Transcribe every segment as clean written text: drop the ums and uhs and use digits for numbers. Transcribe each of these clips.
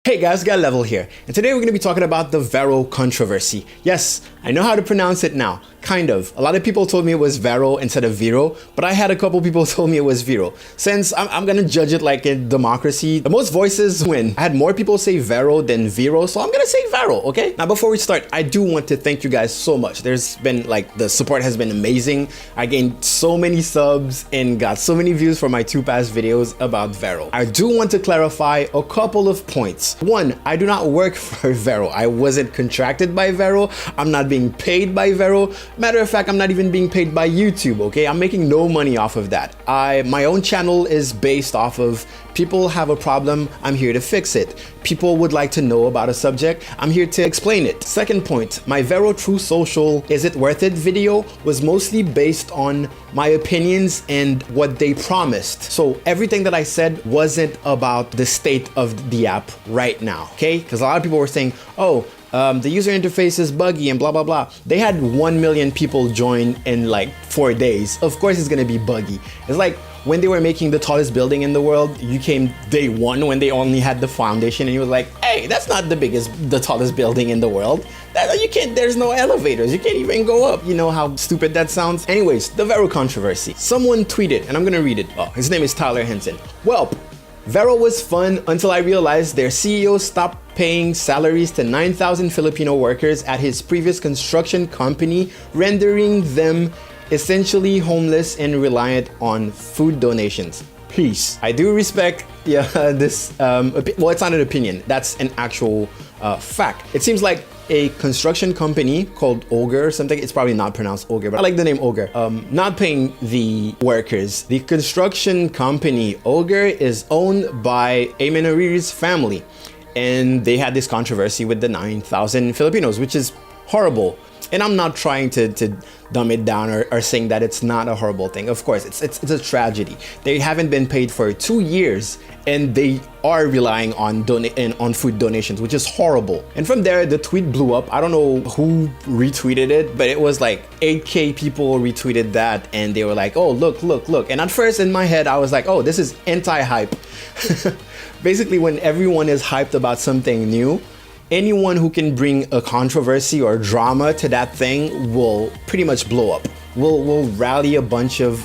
Hey guys, got Level here, and today we're going to be talking about the Vero controversy. Yes, I know how to pronounce it now, kind of. A lot of people told me it was Vero instead of Vero, but I had a couple people told me it was Vero. Since I'm going to judge it like in democracy, the most voices win. I had more people say Vero than Vero, so I'm going to say Vero, okay? Now before we start, I do want to thank you guys so much. There's been the support has been amazing. I gained so many subs and got so many views for my 2 past videos about Vero. I do want to clarify a couple of points. One, I do not work for Vero. I wasn't contracted by Vero. I'm not being paid by Vero. Matter of fact, I'm not even being paid by YouTube, okay? I'm making no money off of that. My own channel is based off of people have a problem, I'm here to fix it. People would like to know about a subject, I'm here to explain it. Second point, my Vero True Social Is It Worth It video was mostly based on my opinions and what they promised. So everything that I said wasn't about the state of the app right now, okay? Because a lot of people were saying, oh, the user interface is buggy and blah blah blah. They had 1 million people join in like 4 days. Of course it's gonna be buggy. It's like when they were making the tallest building in the world, you came day 1 when they only had the foundation and you were like, hey, that's not the tallest building in the world. There's no elevators, you can't even go up. You know how stupid that sounds? Anyways, the Vero controversy. Someone tweeted, and I'm gonna read it. Oh, his name is Tyler Henson. Welp, Vero was fun until I realized their CEO stopped paying salaries to 9,000 Filipino workers at his previous construction company, rendering them essentially homeless and reliant on food donations. Peace. I do respect this, well, it's not an opinion, that's an actual fact. It seems like a construction company called Ogre or something, it's probably not pronounced Ogre, but I like the name Ogre, not paying the workers. The construction company Ogre is owned by Ayman Hariri's family, and they had this controversy with the 9,000 Filipinos, which is horrible. And I'm not trying to dumb it down or saying that it's not a horrible thing. Of course, it's a tragedy. They haven't been paid for 2 years and they are relying on food donations, which is horrible. And from there, the tweet blew up. I don't know who retweeted it, but it was like 8K people retweeted that and they were like, oh, look, look, look. And at first in my head, I was like, oh, this is anti-hype. Basically, when everyone is hyped about something new, anyone who can bring a controversy or drama to that thing will pretty much blow up. We'll rally a bunch of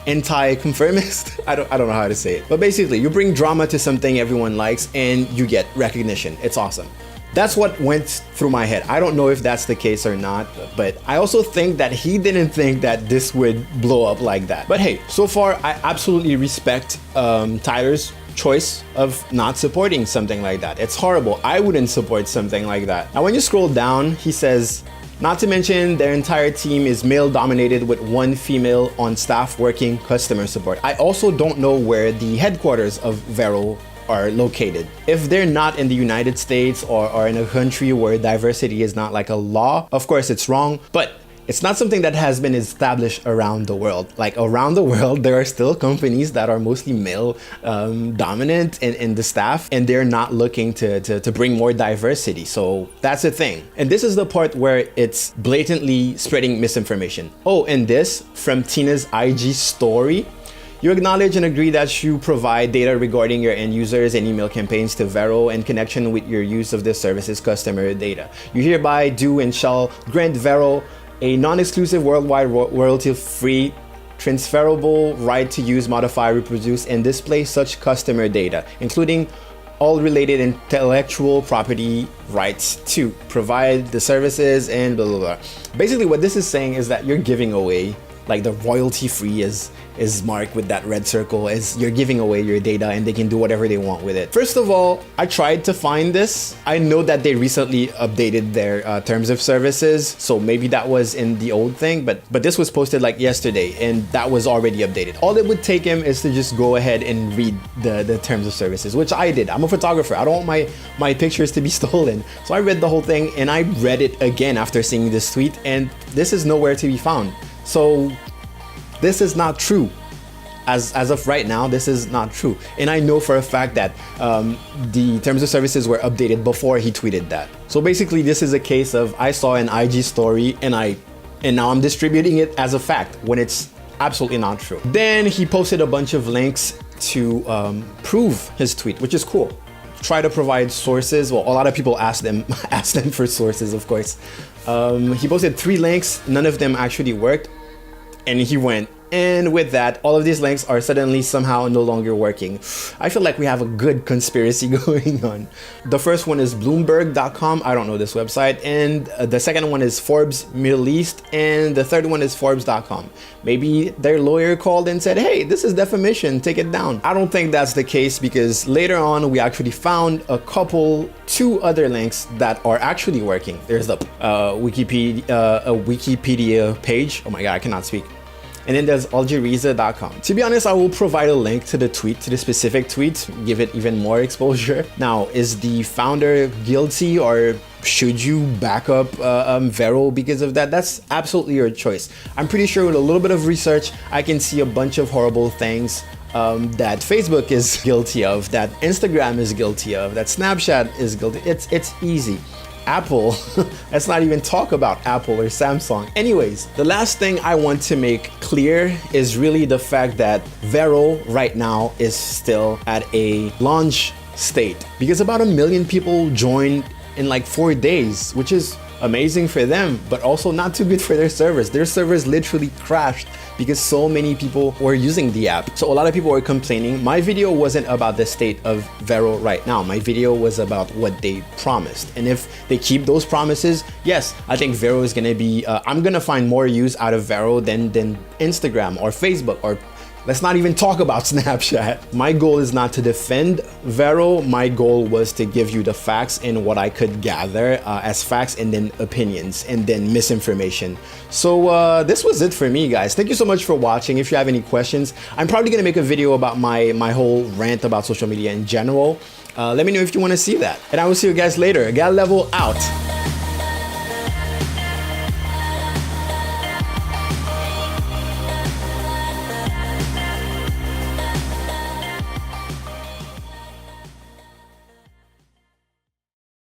anti-conformists. I don't know how to say it. But basically, you bring drama to something everyone likes and you get recognition. It's awesome. That's what went through my head. I don't know if that's the case or not, but I also think that he didn't think that this would blow up like that. But hey, so far, I absolutely respect Tyler's choice of not supporting something like that. It's horrible. I wouldn't support something like that. Now, when you scroll down, he says, not to mention their entire team is male dominated with 1 female on staff working customer support. I also don't know where the headquarters of Vero are located. If they're not in the United States or in a country where diversity is not like a law, of course it's wrong, but it's not something that has been established around the world. Like around the world, there are still companies that are mostly male dominant in the staff, and they're not looking to bring more diversity. So that's the thing. And this is the part where it's blatantly spreading misinformation. Oh, and this from Tina's IG story. You acknowledge and agree that you provide data regarding your end users and email campaigns to Vero in connection with your use of this service's customer data. You hereby do and shall grant Vero a non-exclusive worldwide royalty-free transferable right to use, modify, reproduce, and display such customer data, including all related intellectual property rights to provide the services and blah, blah, blah. Basically, what this is saying is that you're giving away, like the royalty-free is marked with that red circle, as you're giving away your data and they can do whatever they want with it. First of all, I tried to find this. I know that they recently updated their terms of services, so maybe that was in the old thing, but this was posted like yesterday and that was already updated. All it would take him is to just go ahead and read the terms of services, which I did. I'm a photographer. I don't want my pictures to be stolen. So I read the whole thing and I read it again after seeing this tweet, and this is nowhere to be found. So this is not true. As of right now, this is not true. And I know for a fact that the terms of services were updated before he tweeted that. So basically, this is a case of I saw an IG story and now I'm distributing it as a fact when it's absolutely not true. Then he posted a bunch of links to prove his tweet, which is cool. try to provide sources. Well, a lot of people ask them ask them for sources, of course. He posted 3 links, none of them actually worked, and he went. And with that, all of these links are suddenly somehow no longer working. I feel like we have a good conspiracy going on. The first one is Bloomberg.com. I don't know this website. And the second one is Forbes Middle East. And the third one is Forbes.com. Maybe their lawyer called and said, hey, this is defamation, take it down. I don't think that's the case, because later on we actually found 2 other links that are actually working. There's the Wikipedia page. Oh my God, I cannot speak. And then there's Aljazeera.com. To be honest, I will provide a link to the tweet, to the specific tweet, give it even more exposure. Now, is the founder guilty, or should you back up Vero because of that? That's absolutely your choice. I'm pretty sure with a little bit of research, I can see a bunch of horrible things that Facebook is guilty of, that Instagram is guilty of, that Snapchat is guilty. It's easy. Apple, let's not even talk about Apple or Samsung. Anyways, the last thing I want to make clear is really the fact that Vero right now is still at a launch state, because about 1 million people joined in like 4 days, which is amazing for them, but also not too good for their servers. Their servers literally crashed because so many people were using the app. So a lot of people were complaining. My video wasn't about the state of Vero right now. My video was about what they promised. And if they keep those promises, yes, I think Vero is gonna be, I'm gonna find more use out of Vero than Instagram or Facebook, or let's not even talk about Snapchat. My goal is not to defend Vero. My goal was to give you the facts and what I could gather as facts, and then opinions, and then misinformation. So this was it for me, guys. Thank you so much for watching. If you have any questions, I'm probably gonna make a video about my whole rant about social media in general. Let me know if you wanna see that. And I will see you guys later. Gal Level out.